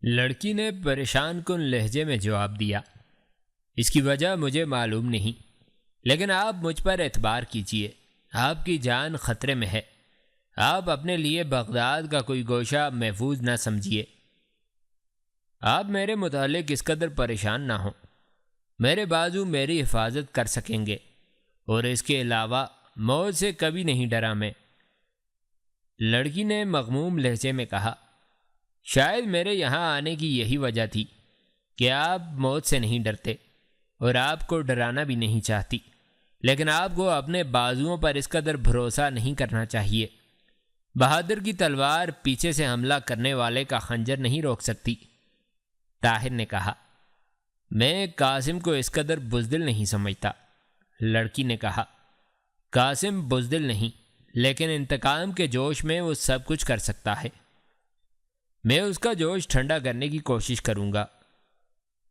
لڑکی نے پریشان کن لہجے میں جواب دیا، اس کی وجہ مجھے معلوم نہیں، لیکن آپ مجھ پر اعتبار کیجئے، آپ کی جان خطرے میں ہے۔ آپ اپنے لیے بغداد کا کوئی گوشہ محفوظ نہ سمجھیے۔ آپ میرے متعلق اس قدر پریشان نہ ہوں، میرے بازو میری حفاظت کر سکیں گے، اور اس کے علاوہ موت سے کبھی نہیں ڈرا میں۔ لڑکی نے مغموم لہجے میں کہا، شاید میرے یہاں آنے کی یہی وجہ تھی کہ آپ موت سے نہیں ڈرتے اور آپ کو ڈرانا بھی نہیں چاہتی، لیکن آپ کو اپنے بازوؤں پر اس قدر بھروسہ نہیں کرنا چاہیے۔ بہادر کی تلوار پیچھے سے حملہ کرنے والے کا خنجر نہیں روک سکتی۔ طاہر نے کہا، میں قاسم کو اس قدر بزدل نہیں سمجھتا۔ لڑکی نے کہا، قاسم بزدل نہیں، لیکن انتقام کے جوش میں وہ سب کچھ کر سکتا ہے۔ میں اس کا جوش ٹھنڈا کرنے کی کوشش کروں گا۔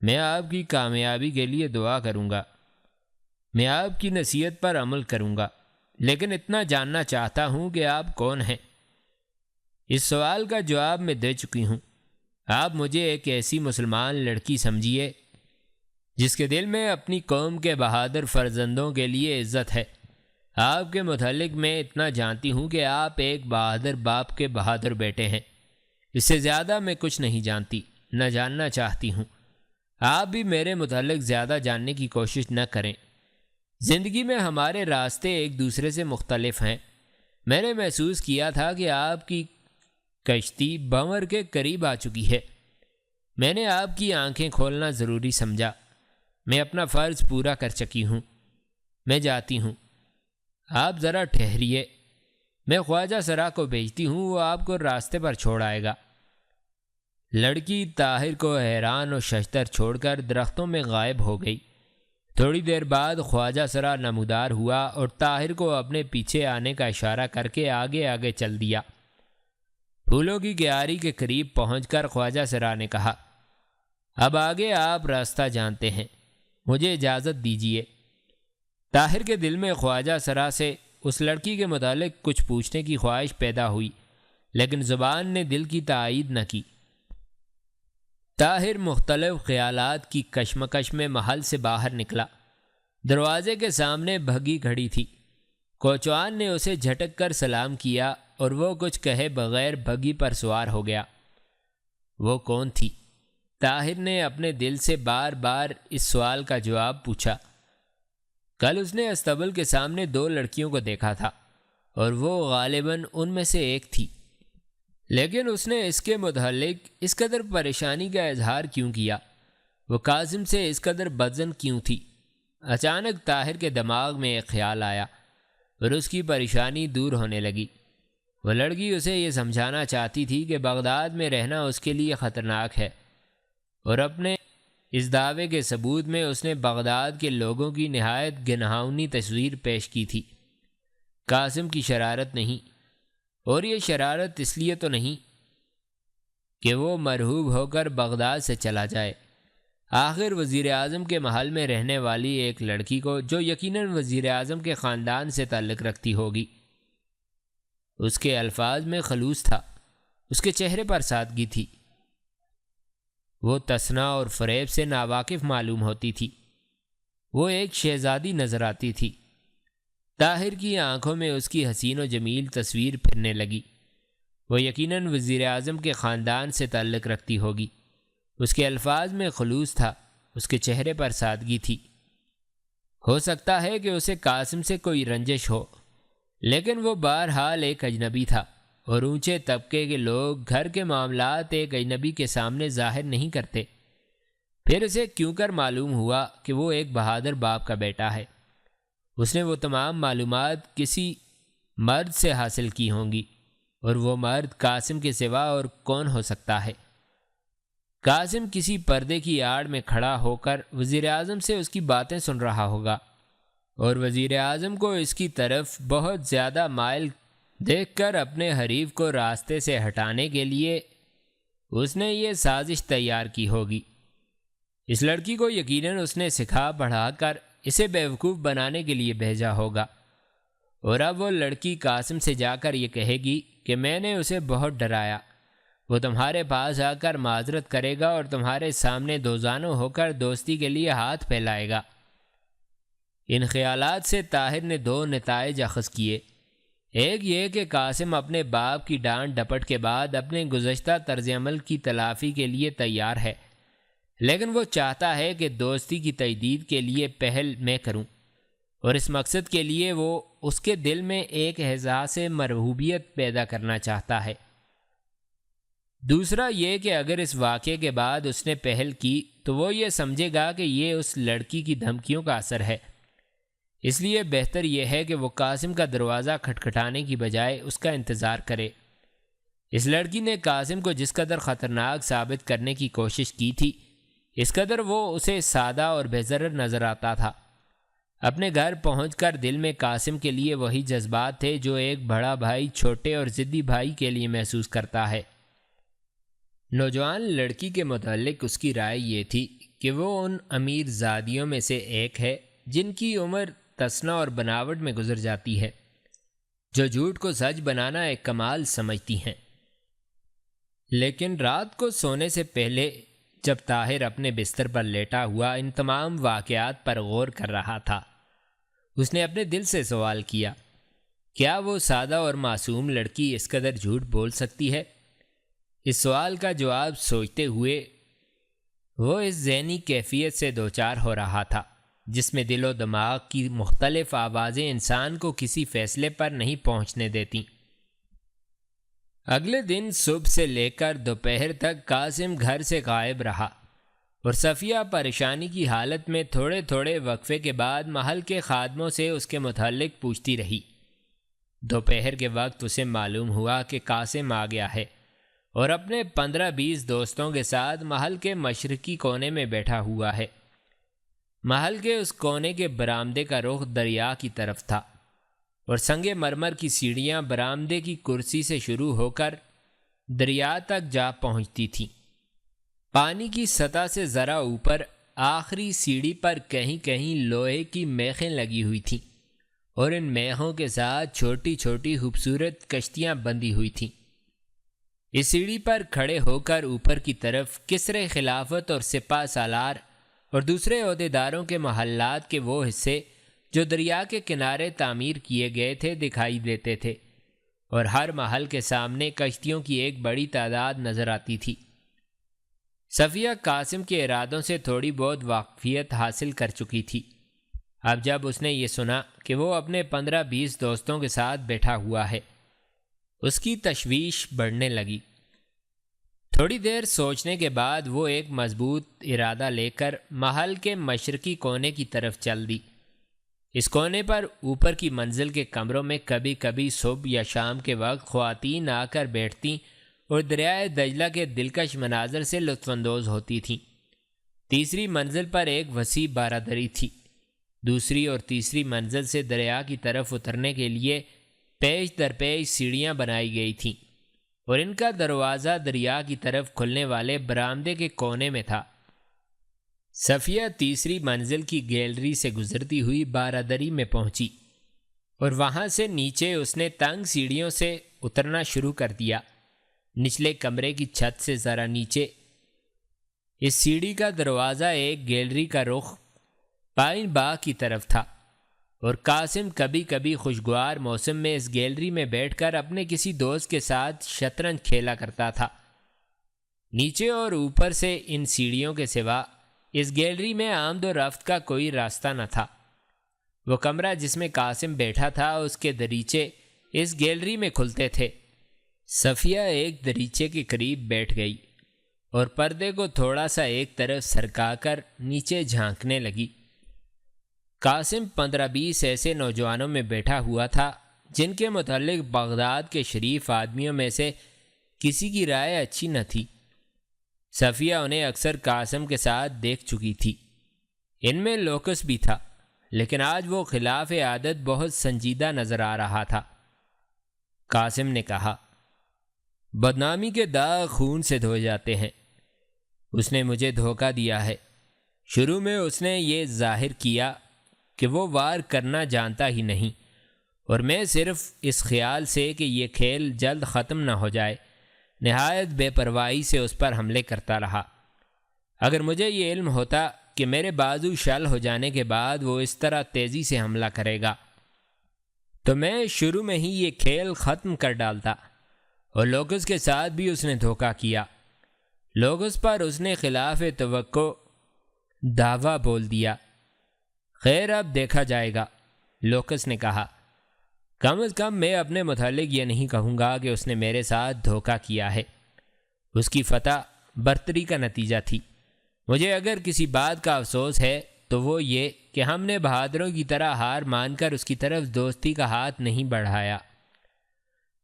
میں آپ کی کامیابی کے لیے دعا کروں گا۔ میں آپ کی نصیحت پر عمل کروں گا، لیکن اتنا جاننا چاہتا ہوں کہ آپ کون ہیں۔ اس سوال کا جواب میں دے چکی ہوں۔ آپ مجھے ایک ایسی مسلمان لڑکی سمجھیے جس کے دل میں اپنی قوم کے بہادر فرزندوں کے لیے عزت ہے۔ آپ کے متعلق میں اتنا جانتی ہوں کہ آپ ایک بہادر باپ کے بہادر بیٹے ہیں۔ اس سے زیادہ میں کچھ نہیں جانتی، نہ جاننا چاہتی ہوں۔ آپ بھی میرے متعلق زیادہ جاننے کی کوشش نہ کریں۔ زندگی میں ہمارے راستے ایک دوسرے سے مختلف ہیں۔ میں نے محسوس کیا تھا کہ آپ کی کشتی بھنور کے قریب آ چکی ہے۔ میں نے آپ کی آنکھیں کھولنا ضروری سمجھا۔ میں اپنا فرض پورا کر چکی ہوں۔ میں جاتی ہوں۔ آپ ذرا ٹھہریے، میں خواجہ سرا کو بھیجتی ہوں، وہ آپ کو راستے پر چھوڑ آئے گا۔ لڑکی طاہر کو حیران و ششدر چھوڑ کر درختوں میں غائب ہو گئی۔ تھوڑی دیر بعد خواجہ سرا نمودار ہوا اور طاہر کو اپنے پیچھے آنے کا اشارہ کر کے آگے آگے چل دیا۔ پھولوں کی کیاری کے قریب پہنچ کر خواجہ سرا نے کہا، اب آگے آپ راستہ جانتے ہیں، مجھے اجازت دیجیے۔ طاہر کے دل میں خواجہ سرا سے اس لڑکی کے متعلق کچھ پوچھنے کی خواہش پیدا ہوئی، لیکن زبان نے دل کی تائید نہ کی۔ طاہر مختلف خیالات کی کشمکش میں محل سے باہر نکلا۔ دروازے کے سامنے بھگی کھڑی تھی۔ کوچوان نے اسے جھٹک کر سلام کیا اور وہ کچھ کہے بغیر بھگی پر سوار ہو گیا۔ وہ کون تھی؟ طاہر نے اپنے دل سے بار بار اس سوال کا جواب پوچھا۔ کل اس نے استبل کے سامنے 2 لڑکیوں کو دیکھا تھا اور وہ غالباً ان میں سے ایک تھی، لیکن اس نے اس کے متعلق اس قدر پریشانی کا اظہار کیوں کیا؟ وہ قاسم سے اس قدر بدظن کیوں تھی؟ اچانک طاہر کے دماغ میں ایک خیال آیا اور اس کی پریشانی دور ہونے لگی۔ وہ لڑکی اسے یہ سمجھانا چاہتی تھی کہ بغداد میں رہنا اس کے لیے خطرناک ہے، اور اپنے اس دعوے کے ثبوت میں اس نے بغداد کے لوگوں کی نہایت گنہاؤنی تصویر پیش کی تھی۔ قاسم کی شرارت نہیں، اور یہ شرارت اس لیے تو نہیں کہ وہ مرعوب ہو کر بغداد سے چلا جائے۔ آخر وزیر اعظم کے محل میں رہنے والی ایک لڑکی کو، جو یقیناً وزیر اعظم کے خاندان سے تعلق رکھتی ہوگی۔ اس کے الفاظ میں خلوص تھا، اس کے چہرے پر سادگی تھی۔ وہ تصنع اور فریب سے ناواقف معلوم ہوتی تھی۔ وہ ایک شہزادی نظر آتی تھی۔ طاہر کی آنکھوں میں اس کی حسین و جمیل تصویر پھرنے لگی۔ وہ یقیناً وزیر اعظم کے خاندان سے تعلق رکھتی ہوگی۔ اس کے الفاظ میں خلوص تھا، اس کے چہرے پر سادگی تھی۔ ہو سکتا ہے کہ اسے قاسم سے کوئی رنجش ہو، لیکن وہ بہرحال ایک اجنبی تھا، اور اونچے طبقے کے لوگ گھر کے معاملات ایک اجنبی کے سامنے ظاہر نہیں کرتے۔ پھر اسے کیوں کر معلوم ہوا کہ وہ ایک بہادر باپ کا بیٹا ہے؟ اس نے وہ تمام معلومات کسی مرد سے حاصل کی ہوں گی، اور وہ مرد قاسم کے سوا اور کون ہو سکتا ہے؟ قاسم کسی پردے کی آڑ میں کھڑا ہو کر وزیر اعظم سے اس کی باتیں سن رہا ہوگا، اور وزیر اعظم کو اس کی طرف بہت زیادہ مائل دیکھ کر اپنے حریف کو راستے سے ہٹانے کے لیے اس نے یہ سازش تیار کی ہوگی۔ اس لڑکی کو یقیناً اس نے سکھا پڑھا کر اسے بیوقوف بنانے کے لیے بھیجا ہوگا، اور اب وہ لڑکی قاسم سے جا کر یہ کہے گی کہ میں نے اسے بہت ڈرایا، وہ تمہارے پاس آ کر معذرت کرے گا اور تمہارے سامنے دوزانو ہو کر دوستی کے لیے ہاتھ پھیلائے گا۔ ان خیالات سے طاہر نے دو نتائج اخذ کیے۔ ایک یہ کہ قاسم اپنے باپ کی ڈانٹ ڈپٹ کے بعد اپنے گزشتہ طرز عمل کی تلافی کے لیے تیار ہے، لیکن وہ چاہتا ہے کہ دوستی کی تجدید کے لیے پہل میں کروں، اور اس مقصد کے لیے وہ اس کے دل میں ایک احساس مرغوبیت پیدا کرنا چاہتا ہے۔ دوسرا یہ کہ اگر اس واقعے کے بعد اس نے پہل کی تو وہ یہ سمجھے گا کہ یہ اس لڑکی کی دھمکیوں کا اثر ہے، اس لیے بہتر یہ ہے کہ وہ قاسم کا دروازہ کھٹکھٹانے کی بجائے اس کا انتظار کرے۔ اس لڑکی نے قاسم کو جس قدر خطرناک ثابت کرنے کی کوشش کی تھی، اس قدر وہ اسے سادہ اور بے ضرر نظر آتا تھا۔ اپنے گھر پہنچ کر دل میں قاسم کے لیے وہی جذبات تھے جو ایک بڑا بھائی چھوٹے اور ضدی بھائی کے لیے محسوس کرتا ہے۔ نوجوان لڑکی کے متعلق اس کی رائے یہ تھی کہ وہ ان امیر زادیوں میں سے ایک ہے جن کی عمر تسنہ اور بناوٹ میں گزر جاتی ہے، جو جھوٹ کو سچ بنانا ایک کمال سمجھتی ہیں۔ لیکن رات کو سونے سے پہلے جب طاہر اپنے بستر پر لیٹا ہوا ان تمام واقعات پر غور کر رہا تھا، اس نے اپنے دل سے سوال کیا، کیا وہ سادہ اور معصوم لڑکی اس قدر جھوٹ بول سکتی ہے؟ اس سوال کا جواب سوچتے ہوئے وہ اس ذہنی کیفیت سے دوچار ہو رہا تھا جس میں دل و دماغ کی مختلف آوازیں انسان کو کسی فیصلے پر نہیں پہنچنے دیتی۔ اگلے دن صبح سے لے کر دوپہر تک قاسم گھر سے غائب رہا اور صفیہ پریشانی کی حالت میں تھوڑے تھوڑے وقفے کے بعد محل کے خادموں سے اس کے متعلق پوچھتی رہی۔ دوپہر کے وقت اسے معلوم ہوا کہ قاسم آ گیا ہے اور اپنے 15-20 دوستوں کے ساتھ محل کے مشرقی کونے میں بیٹھا ہوا ہے۔ محل کے اس کونے کے برآمدے کا رخ دریا کی طرف تھا اور سنگ مرمر کی سیڑھیاں برآمدے کی کرسی سے شروع ہو کر دریا تک جا پہنچتی تھیں۔ پانی کی سطح سے ذرا اوپر آخری سیڑھی پر کہیں کہیں لوہے کی میخیں لگی ہوئی تھیں اور ان میخوں کے ساتھ چھوٹی چھوٹی خوبصورت کشتیاں بندھی ہوئی تھیں۔ اس سیڑھی پر کھڑے ہو کر اوپر کی طرف کسرے خلافت اور سپہ سالار اور دوسرے عہدیداروں کے محلات کے وہ حصے جو دریا کے کنارے تعمیر کیے گئے تھے دکھائی دیتے تھے، اور ہر محل کے سامنے کشتیوں کی ایک بڑی تعداد نظر آتی تھی۔ صفیہ قاسم کے ارادوں سے تھوڑی بہت واقفیت حاصل کر چکی تھی۔ اب جب اس نے یہ سنا کہ وہ اپنے 15-20 دوستوں کے ساتھ بیٹھا ہوا ہے، اس کی تشویش بڑھنے لگی۔ تھوڑی دیر سوچنے کے بعد وہ ایک مضبوط ارادہ لے کر محل کے مشرقی کونے کی طرف چل دی۔ اس کونے پر اوپر کی منزل کے کمروں میں کبھی کبھی صبح یا شام کے وقت خواتین آ کر بیٹھتیں اور دریائے دجلہ کے دلکش مناظر سے لطف اندوز ہوتی تھیں۔ تیسری منزل پر ایک وسیع بارادری تھی۔ دوسری اور تیسری منزل سے دریا کی طرف اترنے کے لیے پیش در پیش سیڑھیاں بنائی گئی تھیں اور ان کا دروازہ دریا کی طرف کھلنے والے برآمدے کے کونے میں تھا۔ صفیہ تیسری منزل کی گیلری سے گزرتی ہوئی بارادری میں پہنچی اور وہاں سے نیچے اس نے تنگ سیڑھیوں سے اترنا شروع کر دیا۔ نچلے کمرے کی چھت سے ذرا نیچے اس سیڑھی کا دروازہ ایک گیلری کا رخ پائن باغ کی طرف تھا، اور قاسم کبھی کبھی خوشگوار موسم میں اس گیلری میں بیٹھ کر اپنے کسی دوست کے ساتھ شطرنج کھیلا کرتا تھا۔ نیچے اور اوپر سے ان سیڑھیوں کے سوا اس گیلری میں آمد و رفت کا کوئی راستہ نہ تھا۔ وہ کمرہ جس میں قاسم بیٹھا تھا اس کے دریچے اس گیلری میں کھلتے تھے۔ صفیہ ایک دریچے کے قریب بیٹھ گئی اور پردے کو تھوڑا سا ایک طرف سرکا کر نیچے جھانکنے لگی۔ قاسم 15-20 ایسے نوجوانوں میں بیٹھا ہوا تھا جن کے متعلق بغداد کے شریف آدمیوں میں سے کسی کی رائے اچھی نہ تھی۔ صفیہ انہیں اکثر قاسم کے ساتھ دیکھ چکی تھی۔ ان میں لوکس بھی تھا، لیکن آج وہ خلاف عادت بہت سنجیدہ نظر آ رہا تھا۔ قاسم نے کہا، بدنامی کے داغ خون سے دھوئے جاتے ہیں۔ اس نے مجھے دھوکہ دیا ہے۔ شروع میں اس نے یہ ظاہر کیا کہ وہ وار کرنا جانتا ہی نہیں، اور میں صرف اس خیال سے کہ یہ کھیل جلد ختم نہ ہو جائے نہایت بے پرواہی سے اس پر حملے کرتا رہا۔ اگر مجھے یہ علم ہوتا کہ میرے بازو شل ہو جانے کے بعد وہ اس طرح تیزی سے حملہ کرے گا تو میں شروع میں ہی یہ کھیل ختم کر ڈالتا۔ اور لوکس کے ساتھ بھی اس نے دھوکہ کیا۔ لوکس پر اس نے خلاف توقع دعویٰ بول دیا۔ خیر، اب دیکھا جائے گا، لوکس نے کہا۔ کم از کم میں اپنے متعلق یہ نہیں کہوں گا کہ اس نے میرے ساتھ دھوکہ کیا ہے۔ اس کی فتح برتری کا نتیجہ تھی۔ مجھے اگر کسی بات کا افسوس ہے تو وہ یہ کہ ہم نے بہادروں کی طرح ہار مان کر اس کی طرف دوستی کا ہاتھ نہیں بڑھایا۔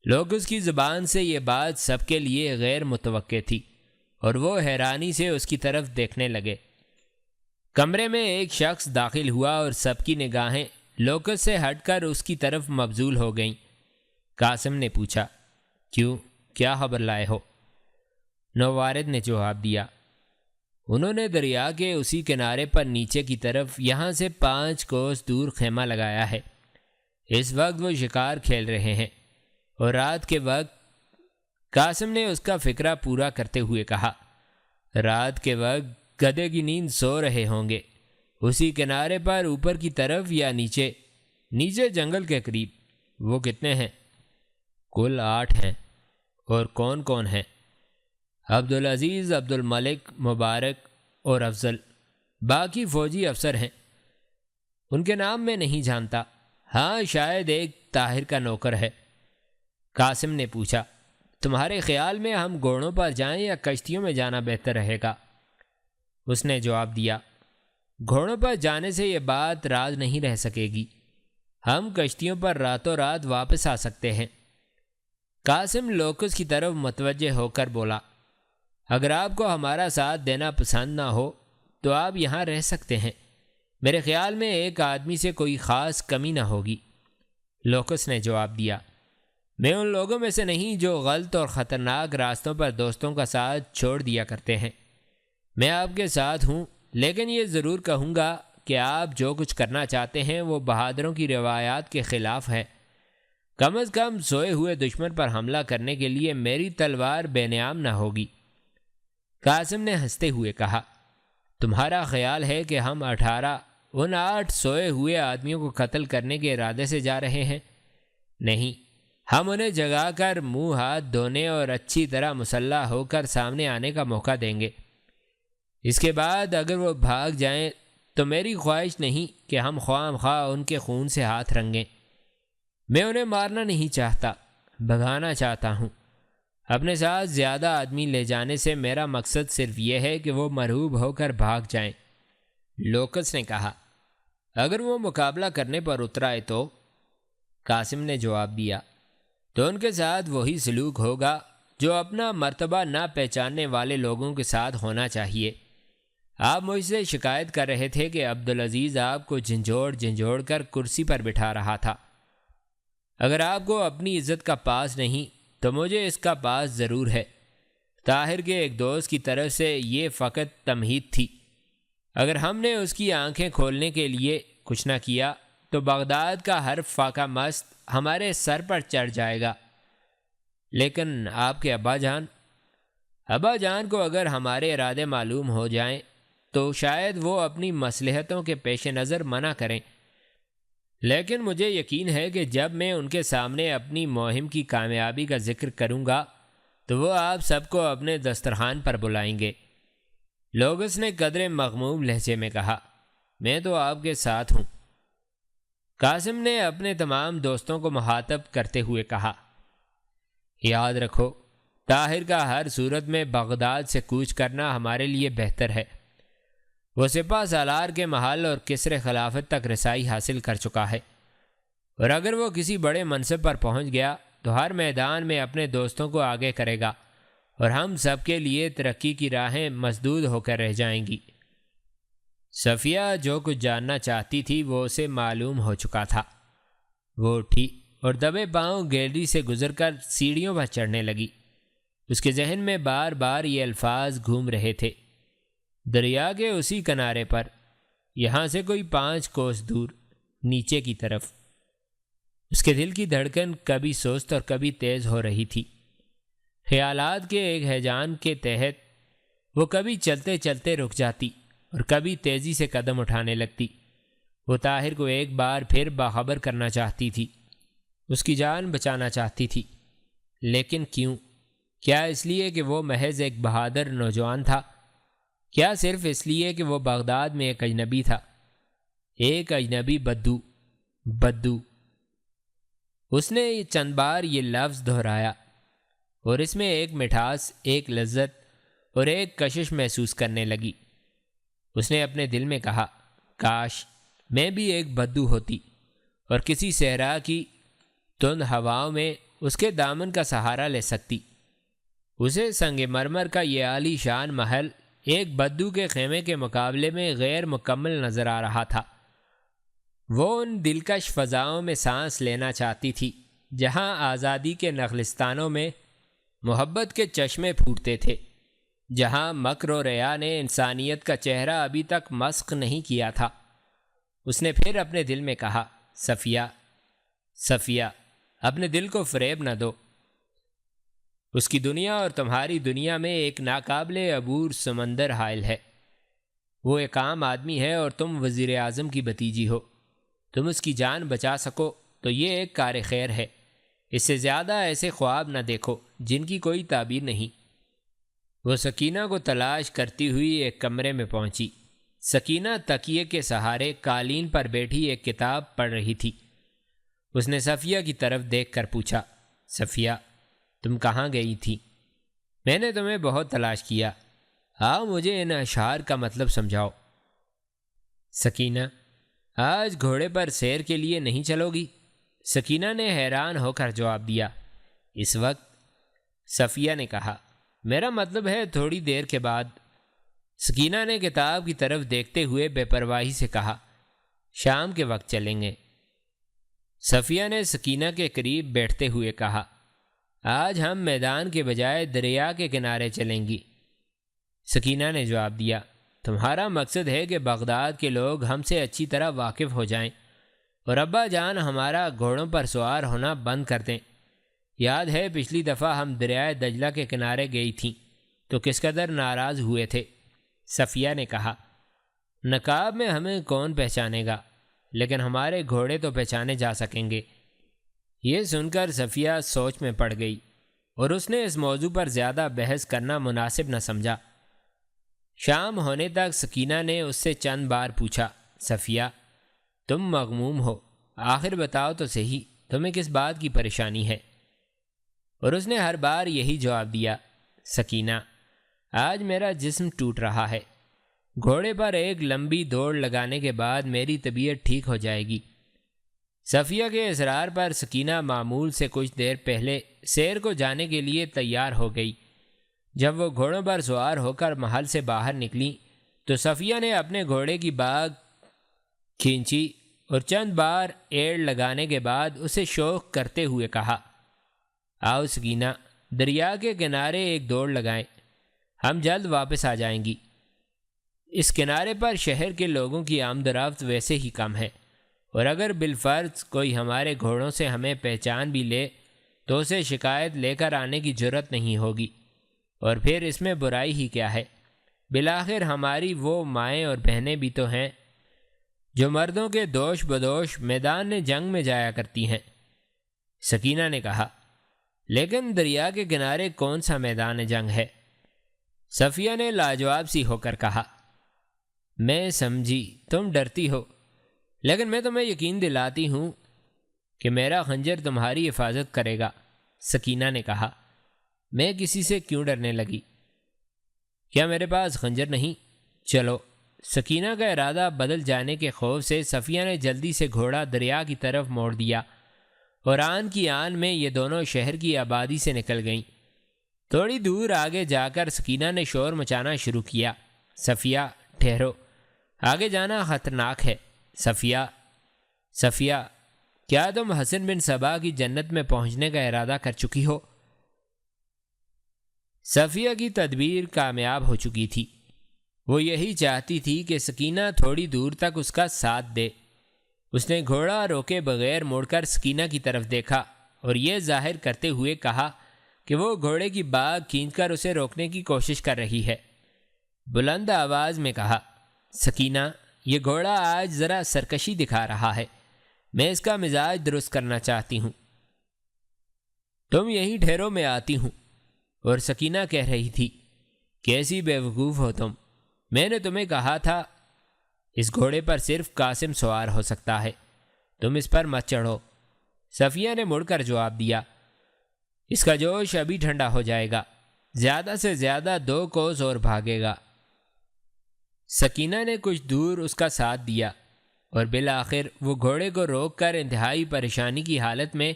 لوکس کی زبان سے یہ بات سب کے لیے غیر متوقع تھی اور وہ حیرانی سے اس کی طرف دیکھنے لگے۔ کمرے میں ایک شخص داخل ہوا اور سب کی نگاہیں لوکس سے ہٹ کر اس کی طرف مبذول ہو گئیں۔ قاسم نے پوچھا، کیوں، کیا خبر لائے ہو؟ نوارد نے جواب دیا، انہوں نے دریا کے اسی کنارے پر نیچے کی طرف یہاں سے 5 کوس دور خیمہ لگایا ہے۔ اس وقت وہ شکار کھیل رہے ہیں اور رات کے وقت، قاسم نے اس کا فکرہ پورا کرتے ہوئے کہا، رات کے وقت گدھے کی نیند سو رہے ہوں گے، اسی کنارے پر اوپر کی طرف یا نیچے جنگل کے قریب۔ وہ کتنے ہیں؟ کل 8 ہیں۔ اور کون کون ہیں؟ عبدالعزیز، عبدالملک، مبارک اور افضل۔ باقی فوجی افسر ہیں، ان کے نام میں نہیں جانتا۔ ہاں، شاید ایک طاہر کا نوکر ہے۔ قاسم نے پوچھا، تمہارے خیال میں ہم گھوڑوں پر جائیں یا کشتیوں میں جانا بہتر رہے گا؟ اس نے جواب دیا، گھوڑوں پر جانے سے یہ بات راز نہیں رہ سکے گی، ہم کشتیوں پر راتوں رات واپس آ سکتے ہیں۔ قاسم لوکس کی طرف متوجہ ہو کر بولا، اگر آپ کو ہمارا ساتھ دینا پسند نہ ہو تو آپ یہاں رہ سکتے ہیں، میرے خیال میں ایک آدمی سے کوئی خاص کمی نہ ہوگی۔ لوکس نے جواب دیا، میں ان لوگوں میں سے نہیں جو غلط اور خطرناک راستوں پر دوستوں کا ساتھ چھوڑ دیا کرتے ہیں۔ میں آپ کے ساتھ ہوں، لیکن یہ ضرور کہوں گا کہ آپ جو کچھ کرنا چاہتے ہیں وہ بہادروں کی روایات کے خلاف ہے۔ کم از کم سوئے ہوئے دشمن پر حملہ کرنے کے لیے میری تلوار بے نیام نہ ہوگی۔ قاسم نے ہنستے ہوئے کہا، تمہارا خیال ہے کہ ہم 18 ان 8 سوئے ہوئے آدمیوں کو قتل کرنے کے ارادے سے جا رہے ہیں؟ نہیں، ہم انہیں جگا کر منہ ہاتھ دھونے اور اچھی طرح مسلح ہو کر سامنے آنے کا موقع دیں گے۔ اس کے بعد اگر وہ بھاگ جائیں تو میری خواہش نہیں کہ ہم خواہ خواہ ان کے خون سے ہاتھ رنگیں۔ میں انہیں مارنا نہیں چاہتا، بھگانا چاہتا ہوں۔ اپنے ساتھ زیادہ آدمی لے جانے سے میرا مقصد صرف یہ ہے کہ وہ مرعوب ہو کر بھاگ جائیں۔ لوکس نے کہا، اگر وہ مقابلہ کرنے پر اترائے تو؟ قاسم نے جواب دیا، تو ان کے ساتھ وہی سلوک ہوگا جو اپنا مرتبہ نہ پہچاننے والے لوگوں کے ساتھ ہونا چاہیے۔ آپ مجھ سے شکایت کر رہے تھے کہ عبدالعزیز آپ کو جھنجھوڑ کر کرسی پر بٹھا رہا تھا۔ اگر آپ کو اپنی عزت کا پاس نہیں تو مجھے اس کا پاس ضرور ہے۔ طاہر کے ایک دوست کی طرف سے یہ فقط تمہید تھی۔ اگر ہم نے اس کی آنکھیں کھولنے کے لیے کچھ نہ کیا تو بغداد کا ہر فاقہ مست ہمارے سر پر چڑھ جائے گا۔ لیکن آپ کے ابا جان کو اگر ہمارے ارادے معلوم ہو جائیں تو شاید وہ اپنی مصلحتوں کے پیش نظر منع کریں، لیکن مجھے یقین ہے کہ جب میں ان کے سامنے اپنی مہم کی کامیابی کا ذکر کروں گا تو وہ آپ سب کو اپنے دسترخوان پر بلائیں گے۔ لوگس نے قدرے مغموم لہجے میں کہا، میں تو آپ کے ساتھ ہوں۔ قاسم نے اپنے تمام دوستوں کو مخاطب کرتے ہوئے کہا، یاد رکھو، طاہر کا ہر صورت میں بغداد سے کوچ کرنا ہمارے لیے بہتر ہے۔ وہ سپہ سالار کے محل اور کسر خلافت تک رسائی حاصل کر چکا ہے، اور اگر وہ کسی بڑے منصب پر پہنچ گیا تو ہر میدان میں اپنے دوستوں کو آگے کرے گا اور ہم سب کے لیے ترقی کی راہیں مسدود ہو کر رہ جائیں گی۔ صفیہ جو کچھ جاننا چاہتی تھی وہ اسے معلوم ہو چکا تھا۔ وہ اٹھی اور دبے پاؤں گیلری سے گزر کر سیڑھیوں پر چڑھنے لگی۔ اس کے ذہن میں بار بار یہ الفاظ گھوم رہے تھے، دریا کے اسی کنارے پر، یہاں سے کوئی 5 کوس دور، نیچے کی طرف۔ اس کے دل کی دھڑکن کبھی سست اور کبھی تیز ہو رہی تھی۔ خیالات کے ایک ہیجان کے تحت وہ کبھی چلتے چلتے رک جاتی اور کبھی تیزی سے قدم اٹھانے لگتی۔ وہ طاہر کو ایک بار پھر باخبر کرنا چاہتی تھی، اس کی جان بچانا چاہتی تھی، لیکن کیوں؟ کیا اس لیے کہ وہ محض ایک بہادر نوجوان تھا؟ کیا صرف اس لیے کہ وہ بغداد میں ایک اجنبی تھا؟ ایک اجنبی بدو۔ اس نے چند بار یہ لفظ دہرایا اور اس میں ایک مٹھاس، ایک لذت اور ایک کشش محسوس کرنے لگی۔ اس نے اپنے دل میں کہا، کاش میں بھی ایک بدو ہوتی اور کسی صحرا کی تند ہواؤں میں اس کے دامن کا سہارا لے سکتی۔ اسے سنگ مرمر کا یہ عالی شان محل ایک بدو کے خیمے کے مقابلے میں غیر مکمل نظر آ رہا تھا۔ وہ ان دلکش فضاؤں میں سانس لینا چاہتی تھی جہاں آزادی کے نخلستانوں میں محبت کے چشمے پھوٹتے تھے، جہاں مکر و ریا نے انسانیت کا چہرہ ابھی تک مسخ نہیں کیا تھا۔ اس نے پھر اپنے دل میں کہا، صفیہ، اپنے دل کو فریب نہ دو۔ اس کی دنیا اور تمہاری دنیا میں ایک ناقابل عبور سمندر حائل ہے۔ وہ ایک عام آدمی ہے اور تم وزیر اعظم کی بھتیجی ہو۔ تم اس کی جان بچا سکو تو یہ ایک کار خیر ہے۔ اس سے زیادہ ایسے خواب نہ دیکھو جن کی کوئی تعبیر نہیں۔ وہ سکینہ کو تلاش کرتی ہوئی ایک کمرے میں پہنچی۔ سکینہ تکیے کے سہارے قالین پر بیٹھی ایک کتاب پڑھ رہی تھی۔ اس نے صفیہ کی طرف دیکھ کر پوچھا، صفیہ، تم کہاں گئی تھی؟ میں نے تمہیں بہت تلاش کیا۔ آؤ مجھے ان اشعار کا مطلب سمجھاؤ۔ سکینہ، آج گھوڑے پر سیر کے لیے نہیں چلو گی؟ سکینہ نے حیران ہو کر جواب دیا۔ اس وقت؟ صفیہ نے کہا، میرا مطلب ہے تھوڑی دیر کے بعد۔ سکینہ نے کتاب کی طرف دیکھتے ہوئے بے پرواہی سے کہا، شام کے وقت چلیں گے۔ صفیہ نے سکینہ کے قریب بیٹھتے ہوئے کہا، آج ہم میدان کے بجائے دریا کے کنارے چلیں گی۔ سکینہ نے جواب دیا، تمہارا مقصد ہے کہ بغداد کے لوگ ہم سے اچھی طرح واقف ہو جائیں اور ابا جان ہمارا گھوڑوں پر سوار ہونا بند کر دیں۔ یاد ہے پچھلی دفعہ ہم دریائے دجلہ کے کنارے گئی تھیں تو کس قدر ناراض ہوئے تھے۔ صفیہ نے کہا، نقاب میں ہمیں کون پہچانے گا، لیکن ہمارے گھوڑے تو پہچانے جا سکیں گے۔ یہ سن کر صفیہ سوچ میں پڑ گئی اور اس نے اس موضوع پر زیادہ بحث کرنا مناسب نہ سمجھا۔ شام ہونے تک سکینہ نے اس سے چند بار پوچھا، صفیہ، تم مغموم ہو، آخر بتاؤ تو صحیح، تمہیں کس بات کی پریشانی ہے؟ اور اس نے ہر بار یہی جواب دیا، سکینہ، آج میرا جسم ٹوٹ رہا ہے۔ گھوڑے پر ایک لمبی دوڑ لگانے کے بعد میری طبیعت ٹھیک ہو جائے گی۔ صفیہ کے اصرار پر سکینہ معمول سے کچھ دیر پہلے سیر کو جانے کے لیے تیار ہو گئی۔ جب وہ گھوڑوں پر سوار ہو کر محل سے باہر نکلی تو صفیہ نے اپنے گھوڑے کی باگ کھینچی اور چند بار ایڑ لگانے کے بعد اسے شوق کرتے ہوئے کہا، آؤ سکینہ، دریا کے کنارے ایک دوڑ لگائیں، ہم جلد واپس آ جائیں گی۔ اس کنارے پر شہر کے لوگوں کی آمد و رفت ویسے ہی کم ہے، اور اگر بالفرض کوئی ہمارے گھوڑوں سے ہمیں پہچان بھی لے تو اسے شکایت لے کر آنے کی جرت نہیں ہوگی، اور پھر اس میں برائی ہی کیا ہے؟ بالآخر ہماری وہ مائیں اور بہنیں بھی تو ہیں جو مردوں کے دوش بدوش میدان جنگ میں جایا کرتی ہیں۔ سکینہ نے کہا، لیکن دریا کے کنارے کون سا میدان جنگ ہے؟ صفیہ نے لاجواب سی ہو کر کہا، میں سمجھی تم ڈرتی ہو، لیکن میں تمہیں یقین دلاتی ہوں کہ میرا خنجر تمہاری حفاظت کرے گا۔ سکینہ نے کہا، میں کسی سے کیوں ڈرنے لگی؟ کیا میرے پاس خنجر نہیں؟ چلو۔ سکینہ کا ارادہ بدل جانے کے خوف سے صفیہ نے جلدی سے گھوڑا دریا کی طرف موڑ دیا اور آن کی آن میں یہ دونوں شہر کی آبادی سے نکل گئیں۔ تھوڑی دور آگے جا کر سکینہ نے شور مچانا شروع کیا، صفیہ ٹھہرو، آگے جانا خطرناک ہے۔ صفیہ، کیا تم حسن بن صبا کی جنت میں پہنچنے کا ارادہ کر چکی ہو؟ صفیہ کی تدبیر کامیاب ہو چکی تھی۔ وہ یہی چاہتی تھی کہ سکینہ تھوڑی دور تک اس کا ساتھ دے۔ اس نے گھوڑا روکے بغیر مڑ کر سکینہ کی طرف دیکھا اور یہ ظاہر کرتے ہوئے کہا کہ وہ گھوڑے کی باگ کھینچ کر اسے روکنے کی کوشش کر رہی ہے۔ بلند آواز میں کہا، سکینہ، یہ گھوڑا آج ذرا سرکشی دکھا رہا ہے، میں اس کا مزاج درست کرنا چاہتی ہوں۔ تم یہیں ٹھہرو، میں آتی ہوں۔ اور سکینہ کہہ رہی تھی، کیسی بیوقوف ہو تم، میں نے تمہیں کہا تھا اس گھوڑے پر صرف قاسم سوار ہو سکتا ہے، تم اس پر مت چڑھو۔ صفیہ نے مڑ کر جواب دیا، اس کا جوش ابھی ٹھنڈا ہو جائے گا، زیادہ سے زیادہ 2 کوس اور بھاگے گا۔ سکینہ نے کچھ دور اس کا ساتھ دیا اور بالآخر وہ گھوڑے کو روک کر انتہائی پریشانی کی حالت میں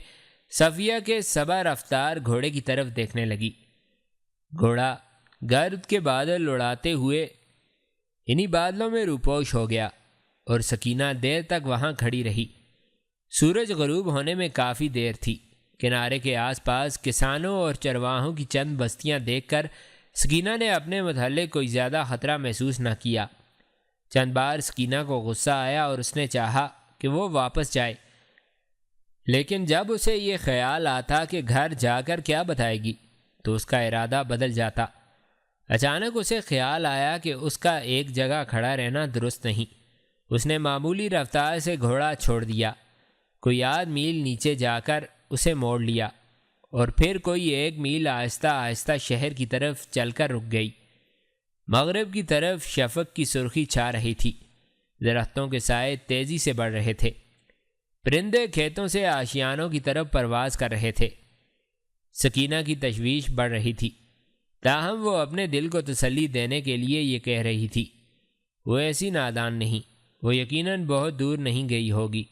صفیہ کے سبا رفتار گھوڑے کی طرف دیکھنے لگی۔ گھوڑا گرد کے بادل اڑاتے ہوئے انہی بادلوں میں روپوش ہو گیا اور سکینہ دیر تک وہاں کھڑی رہی۔ سورج غروب ہونے میں کافی دیر تھی۔ کنارے کے آس پاس کسانوں اور چرواہوں کی چند بستیاں دیکھ کر سکینہ نے اپنے متعلق کوئی زیادہ خطرہ محسوس نہ کیا۔ چند بار سکینہ کو غصہ آیا اور اس نے چاہا کہ وہ واپس جائے، لیکن جب اسے یہ خیال آتا کہ گھر جا کر کیا بتائے گی تو اس کا ارادہ بدل جاتا۔ اچانک اسے خیال آیا کہ اس کا ایک جگہ کھڑا رہنا درست نہیں۔ اس نے معمولی رفتار سے گھوڑا چھوڑ دیا، کوئی آدھ میل نیچے جا کر اسے موڑ لیا اور پھر کوئی 1 میل آہستہ آہستہ شہر کی طرف چل کر رک گئی۔ مغرب کی طرف شفق کی سرخی چھا رہی تھی، درختوں کے سائے تیزی سے بڑھ رہے تھے، پرندے کھیتوں سے آشیانوں کی طرف پرواز کر رہے تھے۔ سکینہ کی تشویش بڑھ رہی تھی، تاہم وہ اپنے دل کو تسلی دینے کے لیے یہ کہہ رہی تھی، وہ ایسی نادان نہیں، وہ یقیناً بہت دور نہیں گئی ہوگی،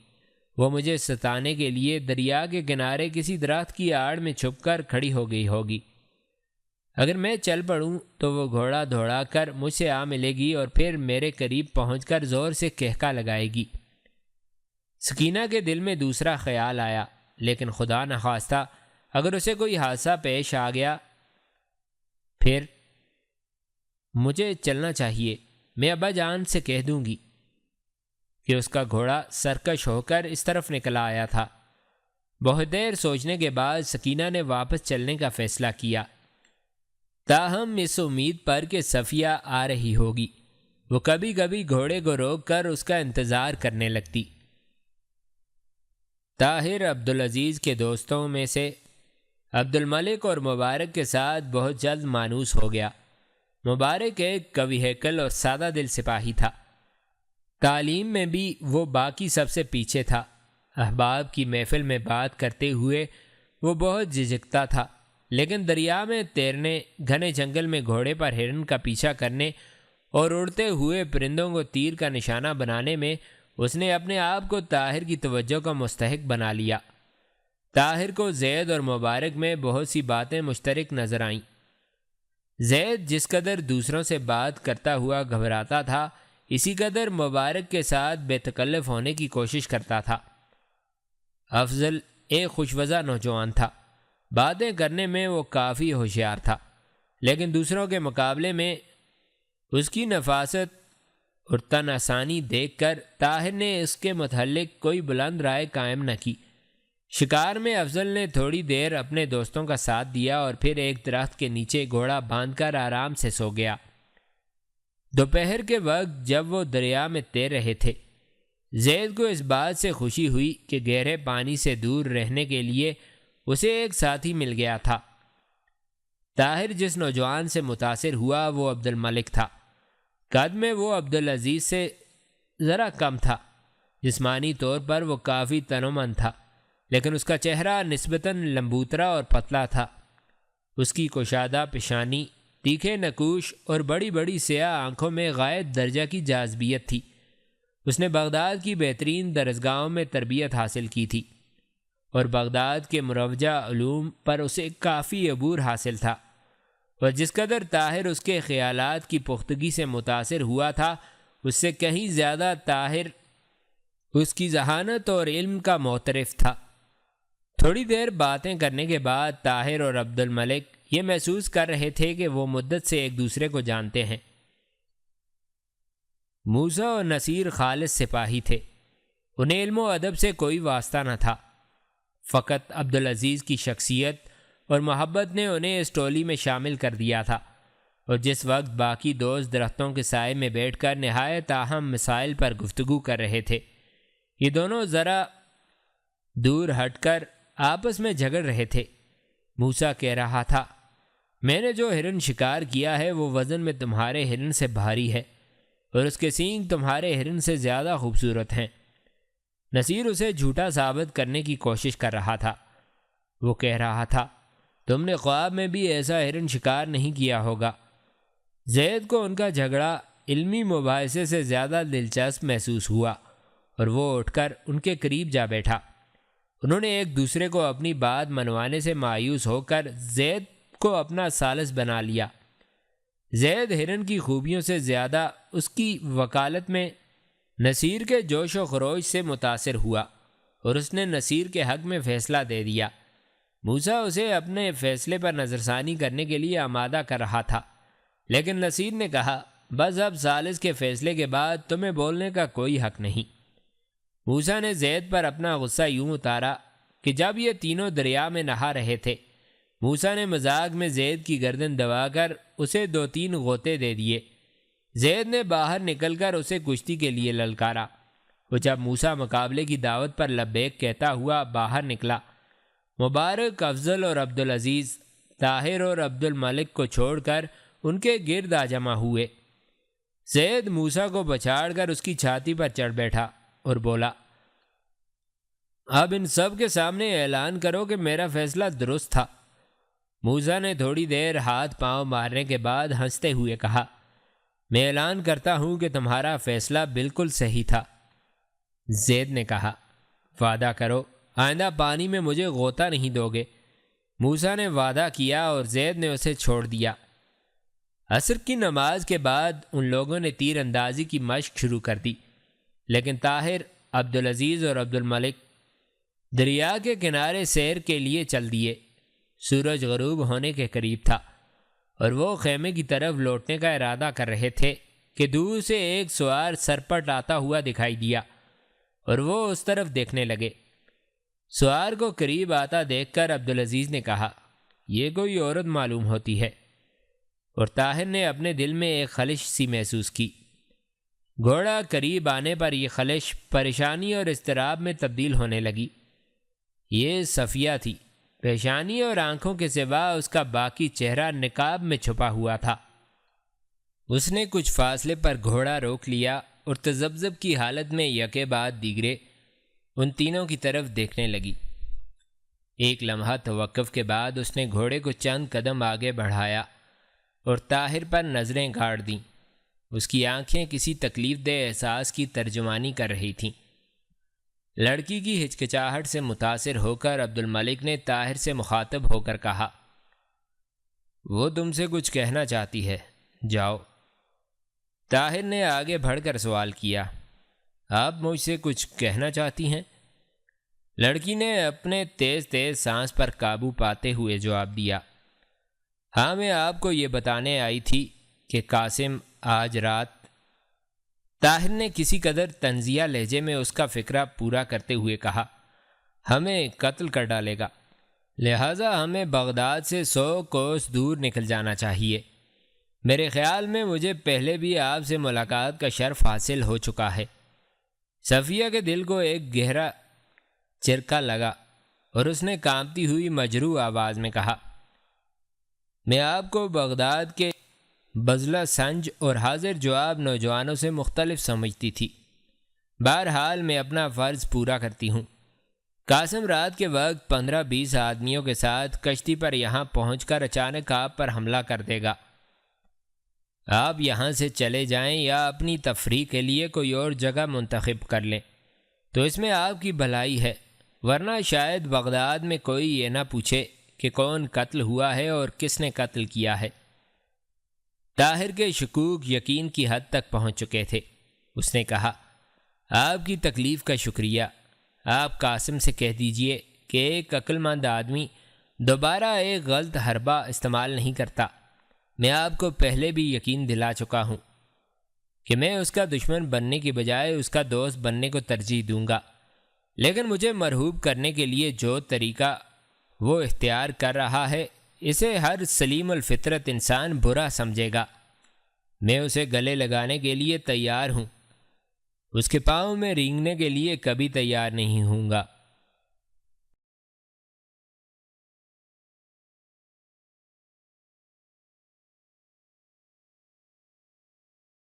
وہ مجھے ستانے کے لیے دریا کے کنارے کسی درخت کی آڑ میں چھپ کر کھڑی ہو گئی ہوگی۔ اگر میں چل پڑوں تو وہ گھوڑا دوڑا کر مجھ سے آ ملے گی اور پھر میرے قریب پہنچ کر زور سے کہکا لگائے گی۔ سکینہ کے دل میں دوسرا خیال آیا، لیکن خدا نخواستہ اگر اسے کوئی حادثہ پیش آ گیا پھر مجھے چلنا چاہیے، میں ابا جان سے کہہ دوں گی کہ اس کا گھوڑا سرکش ہو کر اس طرف نکلا آیا تھا۔ بہت دیر سوچنے کے بعد سکینہ نے واپس چلنے کا فیصلہ کیا، تاہم اس امید پر کہ صفیہ آ رہی ہوگی۔ وہ کبھی کبھی گھوڑے کو روک کر اس کا انتظار کرنے لگتی۔ طاہر عبدالعزیز کے دوستوں میں سے عبد الملک اور مبارک کے ساتھ بہت جلد مانوس ہو گیا۔ مبارک ایک قوی ہیکل اور سادہ دل سپاہی تھا، تعلیم میں بھی وہ باقی سب سے پیچھے تھا۔ احباب کی محفل میں بات کرتے ہوئے وہ بہت جھجکتا تھا، لیکن دریا میں تیرنے، گھنے جنگل میں گھوڑے پر ہرن کا پیچھا کرنے اور اڑتے ہوئے پرندوں کو تیر کا نشانہ بنانے میں اس نے اپنے آپ کو طاہر کی توجہ کا مستحق بنا لیا۔ طاہر کو زید اور مبارک میں بہت سی باتیں مشترک نظر آئیں۔ زید جس قدر دوسروں سے بات کرتا ہوا گھبراتا تھا، اسی قدر مبارک کے ساتھ بے تکلف ہونے کی کوشش کرتا تھا۔ افضل ایک خوشوزہ نوجوان تھا، باتیں کرنے میں وہ کافی ہوشیار تھا، لیکن دوسروں کے مقابلے میں اس کی نفاست اور تن آسانی دیکھ کر طاہر نے اس کے متعلق کوئی بلند رائے قائم نہ کی۔ شکار میں افضل نے تھوڑی دیر اپنے دوستوں کا ساتھ دیا اور پھر ایک درخت کے نیچے گھوڑا باندھ کر آرام سے سو گیا۔ دوپہر کے وقت جب وہ دریا میں تیر رہے تھے، زید کو اس بات سے خوشی ہوئی کہ گہرے پانی سے دور رہنے کے لیے اسے ایک ساتھی مل گیا تھا۔ طاہر جس نوجوان سے متاثر ہوا وہ عبد الملک تھا۔ قد میں وہ عبدالعزیز سے ذرا کم تھا، جسمانی طور پر وہ کافی تنومند تھا، لیکن اس کا چہرہ نسبتاً لمبوترا اور پتلا تھا۔ اس کی کشادہ پیشانی، تیکھے نکوش اور بڑی بڑی سیاہ آنکھوں میں غائب درجہ کی جاذبیت تھی۔ اس نے بغداد کی بہترین درسگاہوں میں تربیت حاصل کی تھی اور بغداد کے مروجہ علوم پر اسے کافی عبور حاصل تھا، اور جس قدر طاہر اس کے خیالات کی پختگی سے متاثر ہوا تھا، اس سے کہیں زیادہ طاہر اس کی ذہانت اور علم کا معترف تھا۔ تھوڑی دیر باتیں کرنے کے بعد طاہر اور عبد الملک یہ محسوس کر رہے تھے کہ وہ مدت سے ایک دوسرے کو جانتے ہیں۔ موسیٰ اور نصیر خالص سپاہی تھے، انہیں علم و ادب سے کوئی واسطہ نہ تھا، فقط عبدالعزیز کی شخصیت اور محبت نے انہیں اس ٹولی میں شامل کر دیا تھا، اور جس وقت باقی دوست درختوں کے سائے میں بیٹھ کر نہایت اہم مسائل پر گفتگو کر رہے تھے، یہ دونوں ذرا دور ہٹ کر آپس میں جھگڑ رہے تھے۔ موسیٰ کہہ رہا تھا، میں نے جو ہرن شکار کیا ہے وہ وزن میں تمہارے ہرن سے بھاری ہے، اور اس کے سینگ تمہارے ہرن سے زیادہ خوبصورت ہیں۔ نصیر اسے جھوٹا ثابت کرنے کی کوشش کر رہا تھا۔ وہ کہہ رہا تھا، تم نے خواب میں بھی ایسا ہرن شکار نہیں کیا ہوگا۔ زید کو ان کا جھگڑا علمی مباحثے سے زیادہ دلچسپ محسوس ہوا، اور وہ اٹھ کر ان کے قریب جا بیٹھا۔ انہوں نے ایک دوسرے کو اپنی بات منوانے سے مایوس ہو کر زید کو اپنا ثالث بنا لیا۔ زید ہرن کی خوبیوں سے زیادہ اس کی وکالت میں نصیر کے جوش و خروش سے متاثر ہوا، اور اس نے نصیر کے حق میں فیصلہ دے دیا۔ موسیٰ اسے اپنے فیصلے پر نظر ثانی کرنے کے لیے آمادہ کر رہا تھا، لیکن نصیر نے کہا، بس اب ثالث کے فیصلے کے بعد تمہیں بولنے کا کوئی حق نہیں۔ موسیٰ نے زید پر اپنا غصہ یوں اتارا کہ جب یہ تینوں دریا میں نہا رہے تھے، موسیٰ نے مذاق میں زید کی گردن دبا کر اسے 2-3 غوطے دے دیے۔ زید نے باہر نکل کر اسے کشتی کے لیے للکارا۔ وہ جب موسیٰ مقابلے کی دعوت پر لبیک کہتا ہوا باہر نکلا، مبارک، افضل اور عبدالعزیز طاہر اور عبد الملک کو چھوڑ کر ان کے گرد آ جمع ہوئے۔ زید موسیٰ کو بچھاڑ کر اس کی چھاتی پر چڑھ بیٹھا اور بولا، اب ان سب کے سامنے اعلان کرو کہ میرا فیصلہ درست تھا۔ موسیٰ نے تھوڑی دیر ہاتھ پاؤں مارنے کے بعد ہنستے ہوئے کہا، میں اعلان کرتا ہوں کہ تمہارا فیصلہ بالکل صحیح تھا۔ زید نے کہا، وعدہ کرو آئندہ پانی میں مجھے غوطہ نہیں دو گے۔ موسیٰ نے وعدہ کیا اور زید نے اسے چھوڑ دیا۔ عصر کی نماز کے بعد ان لوگوں نے تیر اندازی کی مشق شروع کر دی، لیکن طاہر، عبدالعزیز اور عبد الملک دریا کے کنارے سیر کے لیے چل دیے۔ سورج غروب ہونے کے قریب تھا، اور وہ خیمے کی طرف لوٹنے کا ارادہ کر رہے تھے کہ دور سے ایک سوار سرپٹ آتا ہوا دکھائی دیا، اور وہ اس طرف دیکھنے لگے۔ سوار کو قریب آتا دیکھ کر عبدالعزیز نے کہا، یہ کوئی عورت معلوم ہوتی ہے، اور طاہر نے اپنے دل میں ایک خلش سی محسوس کی۔ گھوڑا قریب آنے پر یہ خلش پریشانی اور اضطراب میں تبدیل ہونے لگی۔ یہ صفیہ تھی۔ پیشانی اور آنکھوں کے سوا اس کا باقی چہرہ نقاب میں چھپا ہوا تھا۔ اس نے کچھ فاصلے پر گھوڑا روک لیا اور تذبذب کی حالت میں یکے بعد دیگرے ان تینوں کی طرف دیکھنے لگی۔ ایک لمحہ توقف کے بعد اس نے گھوڑے کو چند قدم آگے بڑھایا اور طاہر پر نظریں گاڑ دیں۔ اس کی آنکھیں کسی تکلیف دہ احساس کی ترجمانی کر رہی تھیں۔ لڑکی کی ہچکچاہٹ سے متاثر ہو کر عبد الملک نے طاہر سے مخاطب ہو کر کہا، وہ تم سے کچھ کہنا چاہتی ہے، جاؤ۔ طاہر نے آگے بڑھ کر سوال کیا، آپ مجھ سے کچھ کہنا چاہتی ہیں؟ لڑکی نے اپنے تیز تیز سانس پر قابو پاتے ہوئے جواب دیا، ہاں، میں آپ کو یہ بتانے آئی تھی کہ قاسم آج رات۔ طاہر نے کسی قدر طنزیہ لہجے میں اس کا فکرہ پورا کرتے ہوئے کہا، ہمیں قتل کر ڈالے گا، لہٰذا ہمیں بغداد سے 100 کوس دور نکل جانا چاہیے۔ میرے خیال میں مجھے پہلے بھی آپ سے ملاقات کا شرف حاصل ہو چکا ہے۔ صفیہ کے دل کو ایک گہرا چرکا لگا اور اس نے کانپتی ہوئی مجروح آواز میں کہا، میں آپ کو بغداد کے بزلہ سنج اور حاضر جواب نوجوانوں سے مختلف سمجھتی تھی۔ بہرحال میں اپنا فرض پورا کرتی ہوں۔ قاسم رات کے وقت 15-20 آدمیوں کے ساتھ کشتی پر یہاں پہنچ کر اچانک آپ پر حملہ کر دے گا۔ آپ یہاں سے چلے جائیں یا اپنی تفریح کے لیے کوئی اور جگہ منتخب کر لیں تو اس میں آپ کی بھلائی ہے، ورنہ شاید بغداد میں کوئی یہ نہ پوچھے کہ کون قتل ہوا ہے اور کس نے قتل کیا ہے۔ طاہر کے شکوک یقین کی حد تک پہنچ چکے تھے۔ اس نے کہا، آپ کی تکلیف کا شکریہ۔ آپ قاسم سے کہہ دیجئے کہ ایک عقل مند آدمی دوبارہ ایک غلط حربہ استعمال نہیں کرتا۔ میں آپ کو پہلے بھی یقین دلا چکا ہوں کہ میں اس کا دشمن بننے کی بجائے اس کا دوست بننے کو ترجیح دوں گا، لیکن مجھے مرحوب کرنے کے لیے جو طریقہ وہ اختیار کر رہا ہے اسے ہر سلیم الفطرت انسان برا سمجھے گا۔ میں اسے گلے لگانے کے لیے تیار ہوں، اس کے پاؤں میں رینگنے کے لیے کبھی تیار نہیں ہوں گا۔